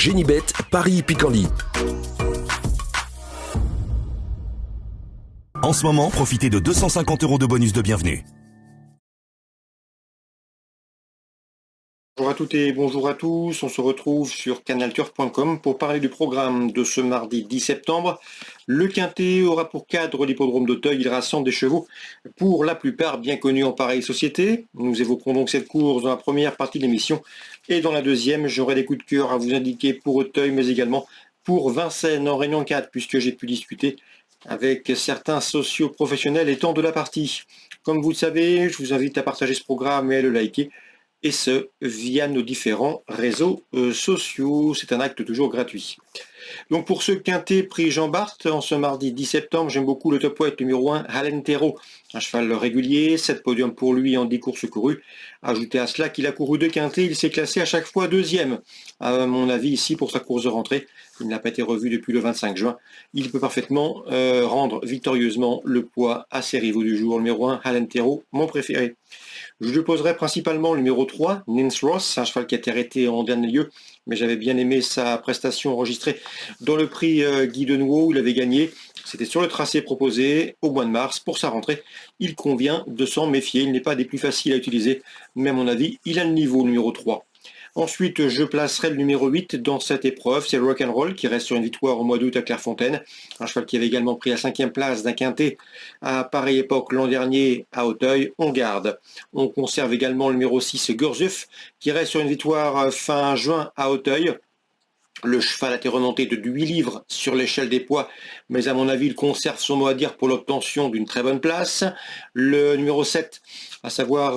Génibet, Paris-Picanly. En ce moment, profitez de 250 € de bonus de bienvenue. Bonjour à toutes et bonjour à tous, on se retrouve sur canalturf.com pour parler du programme de ce mardi 10 septembre. Le Quintet aura pour cadre l'hippodrome d'Auteuil, il rassemble des chevaux pour la plupart bien connus en pareille société. Nous évoquerons donc cette course dans la première partie de l'émission et dans la deuxième, j'aurai des coups de cœur à vous indiquer pour Auteuil mais également pour Vincennes en Réunion 4 puisque j'ai pu discuter avec certains socio-professionnels étant de la partie. Comme vous le savez, je vous invite à partager ce programme et à le liker. Et ce, via nos différents réseaux sociaux. C'est un acte toujours gratuit. Donc pour ce quintet prix Jean Bart, en ce mardi 10 septembre, j'aime beaucoup le top weight numéro 1, Halentero, un cheval régulier, 7 podiums pour lui en 10 courses courues. Ajoutez à cela qu'il a couru 2 quintets, il s'est classé à chaque fois deuxième. À mon avis, ici, pour sa course de rentrée, il n'a pas été revu depuis le 25 juin. Il peut parfaitement rendre victorieusement le poids à ses rivaux du jour. Numéro 1, Halentero, mon préféré. Je lui poserai principalement le numéro 3, Nance Ross, un cheval qui a été arrêté en dernier lieu, mais j'avais bien aimé sa prestation enregistrée dans le prix Guy Denouot où il avait gagné. C'était sur le tracé proposé au mois de mars. Pour sa rentrée, il convient de s'en méfier. Il n'est pas des plus faciles à utiliser, mais à mon avis, il a le niveau numéro 3. Ensuite, je placerai le numéro 8 dans cette épreuve, c'est Rock'n'Roll qui reste sur une victoire au mois d'août à Clairefontaine. Un cheval qui avait également pris la 5e place d'un quintet à pareille époque l'an dernier à Auteuil. On garde. On conserve également le numéro 6, Gurzuf, qui reste sur une victoire fin juin à Auteuil. Le cheval a été remonté de 8 livres sur l'échelle des poids, mais à mon avis, il conserve son mot à dire pour l'obtention d'une très bonne place. Le numéro 7, à savoir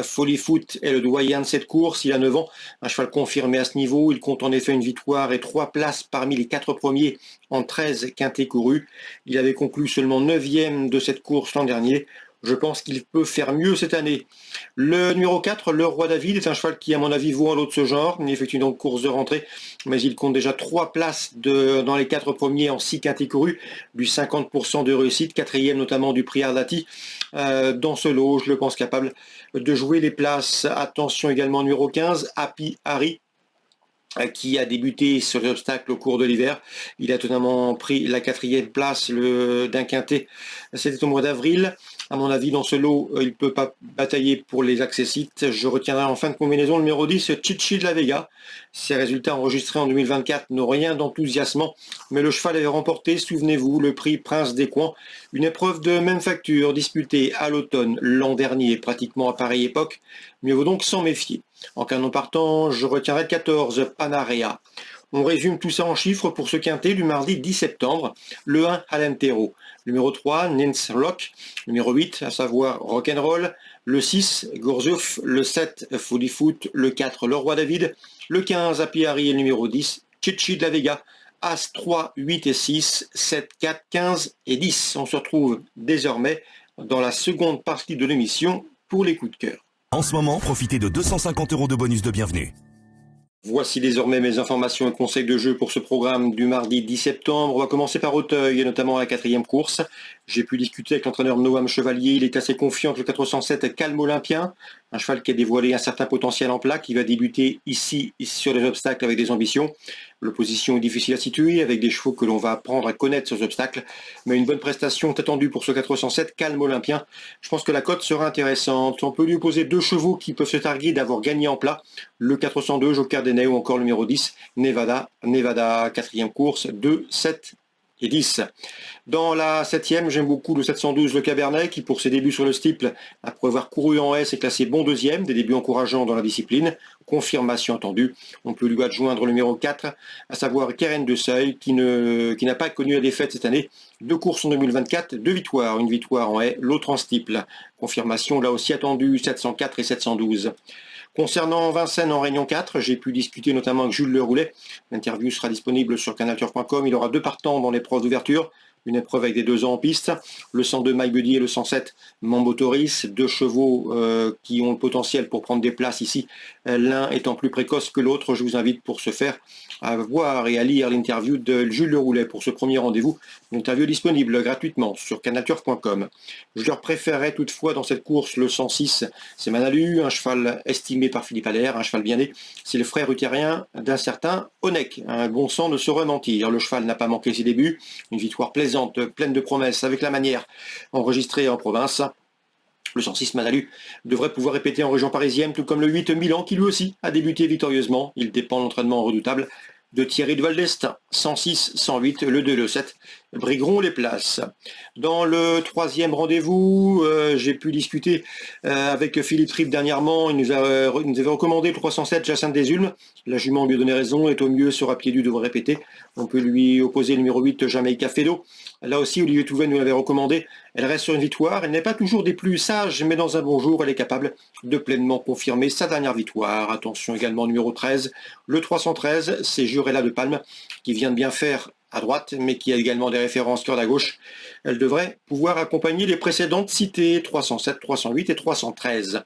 Folly Foot, est le doyen de cette course. Il a 9 ans, un cheval confirmé à ce niveau. Il compte en effet une victoire et 3 places parmi les 4 premiers en 13 quintets courus. Il avait conclu seulement 9e de cette course l'an dernier. Je pense qu'il peut faire mieux cette année. Le numéro 4, le Roi David, est un cheval qui, à mon avis, vaut un lot de ce genre. Il effectue donc course de rentrée, mais il compte déjà 3 places dans les 4 premiers en 6 quintets courus, du 50% de réussite, 4e notamment du prix Ardati. Dans ce lot, je le pense capable de jouer les places. Attention également numéro 15, Happy Harry, qui a débuté sur les obstacles au cours de l'hiver. Il a totalement pris la 4e place d'un quintet. C'était au mois d'avril. À mon avis, dans ce lot, il ne peut pas batailler pour les accessites. Je retiendrai en fin de combinaison le numéro 10, Chichi de la Vega. Ses résultats enregistrés en 2024 n'ont rien d'enthousiasmant, mais le cheval avait remporté, souvenez-vous, le prix Prince des Coins, une épreuve de même facture disputée à l'automne l'an dernier, pratiquement à pareille époque. Mieux vaut donc s'en méfier. En canon partant, je retiendrai le 14, Panarea. On résume tout ça en chiffres pour ce quintet du mardi 10 septembre. Le 1, Halentero. Numéro 3, Nance Rock. Numéro 8, à savoir Rock'n'Roll. Le 6, Gurzuf. Le 7, Folly Foot. Le 4, le Roi David. Le 15, Happy Harry. Et le numéro 10, Chichi de la Vega. As 3, 8 et 6, 7, 4, 15 et 10. On se retrouve désormais dans la seconde partie de l'émission pour les coups de cœur. En ce moment, profitez de 250 € de bonus de bienvenue. Voici désormais mes informations et conseils de jeu pour ce programme du mardi 10 septembre. On va commencer par Auteuil et notamment la 4e course. J'ai pu discuter avec l'entraîneur Noam Chevalier. Il est assez confiant que le 407 Calme Olympien, un cheval qui a dévoilé un certain potentiel en plaque, qui va débuter ici sur les obstacles avec des ambitions. L'opposition est difficile à situer avec des chevaux que l'on va apprendre à connaître ces obstacles, mais une bonne prestation est attendue pour ce 407 Calme Olympien. Je pense que la cote sera intéressante. On peut lui opposer 2 chevaux qui peuvent se targuer d'avoir gagné en plat. Le 402 Joker Deney ou encore le numéro 10 Nevada, 4e course, 2, 7 et 10. Dans la 7e, j'aime beaucoup le 712 Le Cabernet qui pour ses débuts sur le steeple, après avoir couru en S, est classé bon 2e, des débuts encourageants dans la discipline, confirmation attendue. On peut lui adjoindre le numéro 4, à savoir Keren de Seuil qui n'a pas connu la défaite cette année. 2 courses en 2024, 2 victoires, une victoire en S, l'autre en steeple. Confirmation là aussi attendue, 704 et 712. Concernant Vincennes en Réunion 4, j'ai pu discuter notamment avec Jules Le Roulet. L'interview sera disponible sur canalturf.com. Il aura 2 partants dans l'épreuve d'ouverture. une épreuve avec des 2 ans en piste. Le 102 My Buddy et le 107 Mambotoris, 2 chevaux qui ont le potentiel pour prendre des places ici, l'un étant plus précoce que l'autre. Je vous invite pour ce faire à voir et à lire l'interview de Jules Leroulet pour ce premier rendez-vous. Une interview disponible gratuitement sur canalturf.com. Je leur préférerais toutefois dans cette course le 106, c'est Manalu, un cheval estimé par Philippe Allaire, un cheval bien né. C'est le frère utérien d'un certain Onek. Un bon sang ne saurait mentir. Le cheval n'a pas manqué ses débuts. Une victoire plaisante, pleine de promesses, avec la manière enregistrée en province. Le 106 Manalu devrait pouvoir répéter en région parisienne, tout comme le 8 Milan, qui lui aussi a débuté victorieusement. Il dépend de l'entraînement redoutable de Thierry de Valdestin. 106, 108, le 2 et le 7 brigueront les places. Dans le 3e rendez-vous, j'ai pu discuter avec Philippe Tripp dernièrement. Il nous avait recommandé le 307 Jacinthe des Ulmes. La jument lui a donné raison, est au mieux sur pied du devrait répéter. On peut lui opposer le numéro 8 Jamaïca Fedo. Là aussi, Olivier Touvet nous l'avait recommandé. Elle reste sur une victoire. Elle n'est pas toujours des plus sages, mais dans un bon jour, elle est capable de pleinement confirmer sa dernière victoire. Attention également au numéro 13. Le 313, c'est Jurella de Palme, qui vient de bien faire à droite, mais qui a également des références corde à gauche. Elle devrait pouvoir accompagner les précédentes citées, 307, 308 et 313.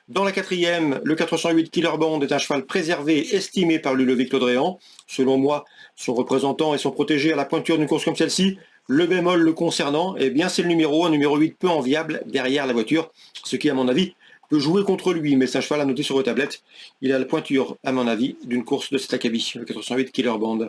Dans la 4e, le 408 Killer Band est un cheval préservé, estimé par Ludovic Claudréan. Selon moi, son représentant et son protégé à la pointure d'une course comme celle-ci. Le bémol le concernant, eh bien c'est le un numéro 8 peu enviable derrière la voiture, ce qui à mon avis peut jouer contre lui, mais c'est un cheval à noter sur vos tablettes. Il a la pointure, à mon avis, d'une course de cet acabit, le 408 Killer Band.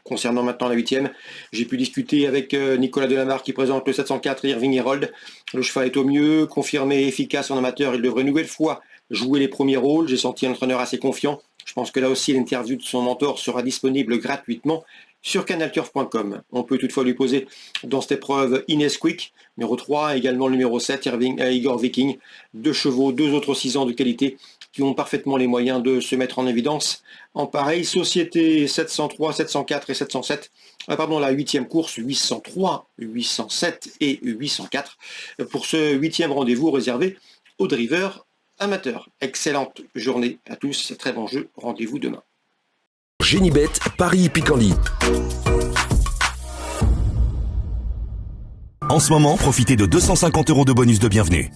Concernant maintenant la 8e, j'ai pu discuter avec Nicolas Delamarre qui présente le 704 Irving Herold. Le cheval est au mieux, confirmé et efficace en amateur. Il devrait une nouvelle fois jouer les premiers rôles. J'ai senti un entraîneur assez confiant. Je pense que là aussi l'interview de son mentor sera disponible gratuitement sur canalturf.com. On peut toutefois lui poser dans cette épreuve Inès Quick, numéro 3, également le numéro 7, Igor Viking. 2 chevaux, 2 autres 6 ans de qualité qui ont parfaitement les moyens de se mettre en évidence en pareille société. 703, 704 et 707. La 8e course, 803, 807 et 804 pour ce 8e rendez-vous réservé aux drivers amateurs. Excellente journée à tous, très bon jeu, rendez-vous demain. Génibet, Paris Picanli. En ce moment, profitez de 250 € de bonus de bienvenue.